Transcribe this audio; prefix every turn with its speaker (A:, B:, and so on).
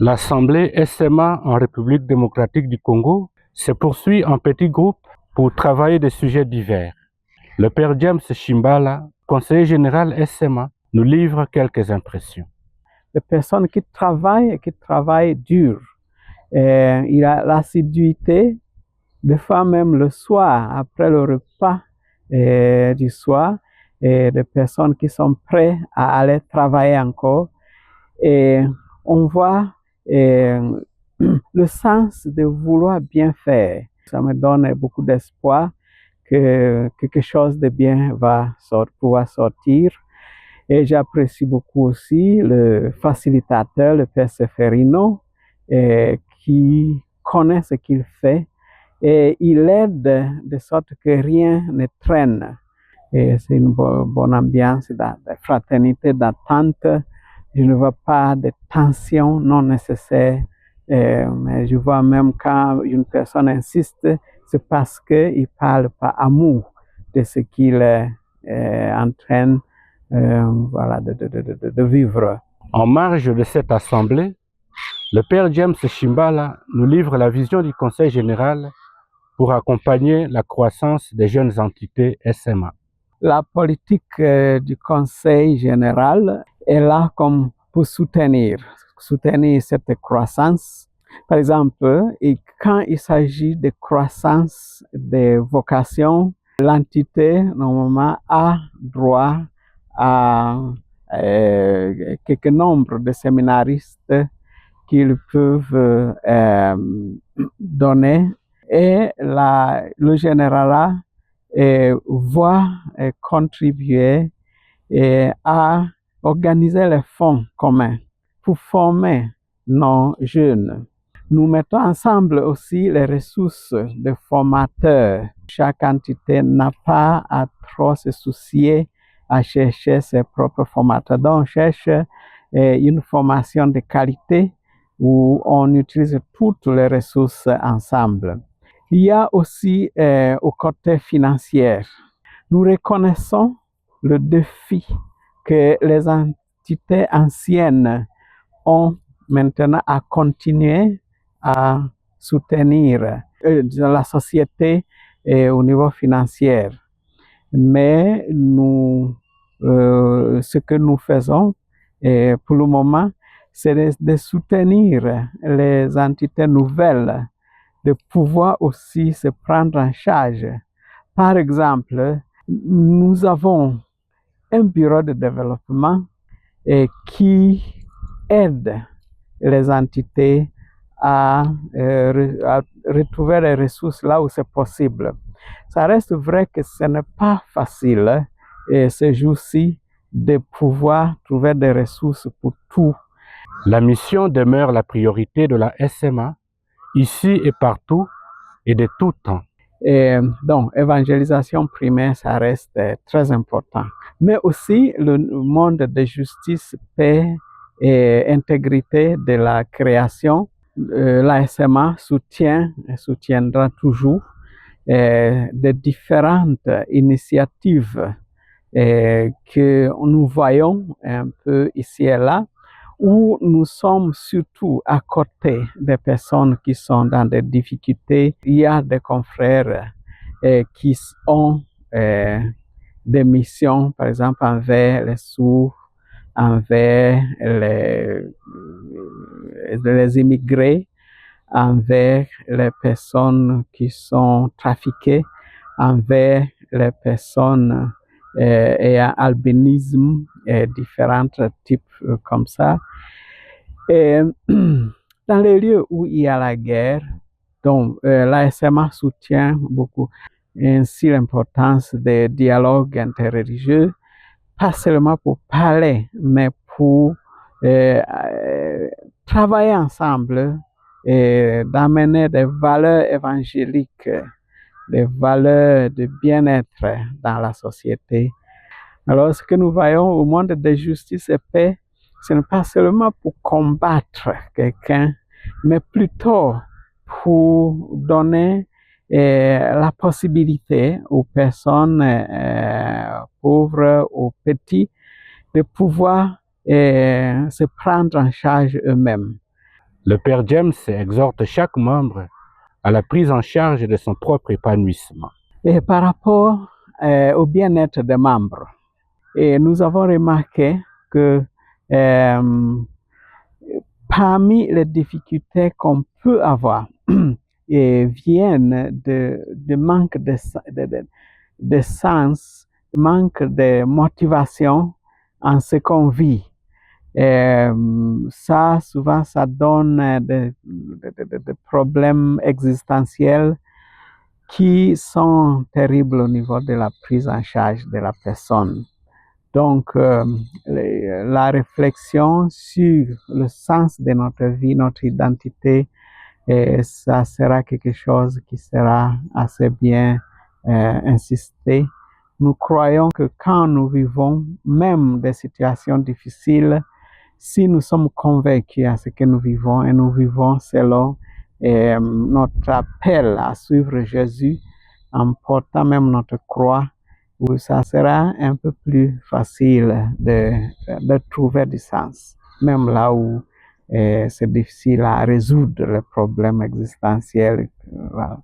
A: L'Assemblée SMA en République démocratique du Congo se poursuit en petits groupes pour travailler des sujets divers. Le père James Shimbala, conseiller général SMA, nous livre quelques impressions.
B: Les personnes qui travaillent dur. Il a l'assiduité, des fois même le soir, après le repas du soir, et des personnes qui sont prêtes à aller travailler encore. Et on voit le sens de vouloir bien faire. Ça me donne beaucoup d'espoir que quelque chose de bien va pouvoir sortir. Et j'apprécie beaucoup aussi le facilitateur, le père Seferino, qui connaît ce qu'il fait et il aide de sorte que rien ne traîne. Et c'est une bonne ambiance de fraternité, d'attente. Je ne vois pas de tension non nécessaire. Mais je vois même quand une personne insiste, c'est parce qu'il parle par amour de ce qu'il est en train de vivre.
A: En marge de cette assemblée, le père James Shimbala nous livre la vision du Conseil général pour accompagner la croissance des jeunes entités SMA.
B: La politique du Conseil général est là comme pour soutenir cette croissance. Par exemple, quand il s'agit de croissance des vocations, l'entité normalement a droit à quelques nombres de séminaristes qu'ils peuvent donner et le généralat voit contribuer à organiser les fonds communs pour former nos jeunes. Nous mettons ensemble aussi les ressources de formateurs. Chaque entité n'a pas à trop se soucier à chercher ses propres formateurs. Donc, on cherche une formation de qualité où on utilise toutes les ressources ensemble. Il y a aussi au côté financier. Nous reconnaissons le défi que les entités anciennes ont maintenant à continuer à soutenir la société au niveau financier. Mais ce que nous faisons pour le moment, c'est de soutenir les entités nouvelles, de pouvoir aussi se prendre en charge. Par exemple, nous avons un bureau de développement qui aide les entités à retrouver les ressources là où c'est possible. Ça reste vrai que ce n'est pas facile ce jour-ci de pouvoir trouver des ressources pour tout.
A: La mission demeure la priorité de la SMA, ici et partout et de tout temps.
B: Donc, évangélisation primaire, ça reste très important. Mais aussi le monde de justice, paix et intégrité de la création. La SMA soutiendra toujours de différentes initiatives que nous voyons un peu ici et là, où nous sommes surtout à côté des personnes qui sont dans des difficultés. Il y a des confrères qui ont des missions, par exemple, envers les sourds, envers les immigrés, envers les personnes qui sont trafiquées, envers les personnes ayant albinisme et différents types comme ça. Et dans les lieux où il y a la guerre, donc la SMA soutient beaucoup ainsi l'importance des dialogues interreligieux, pas seulement pour parler, mais pour travailler ensemble et d'amener des valeurs évangéliques, des valeurs de bien-être dans la société. Alors, ce que nous voyons au monde de justice et paix, ce n'est pas seulement pour combattre quelqu'un, mais plutôt pour donner la possibilité aux personnes pauvres, aux petits, de pouvoir se prendre en charge eux-mêmes.
A: Le Père James exhorte chaque membre à la prise en charge de son propre épanouissement.
B: Et par rapport au bien-être des membres, et nous avons remarqué que parmi les difficultés qu'on peut avoir et viennent de manque de sens, manque de motivation en ce qu'on vit. Ça, souvent, ça donne des problèmes existentiels qui sont terribles au niveau de la prise en charge de la personne. Donc, la réflexion sur le sens de notre vie, notre identité, ça sera quelque chose qui sera assez bien insisté. Nous croyons que quand nous vivons même des situations difficiles, si nous sommes convaincus à ce que nous vivons et nous vivons selon notre appel à suivre Jésus en portant même notre croix, ça sera un peu plus facile de trouver du sens, même là où c'est difficile à résoudre les problèmes existentiels. Voilà.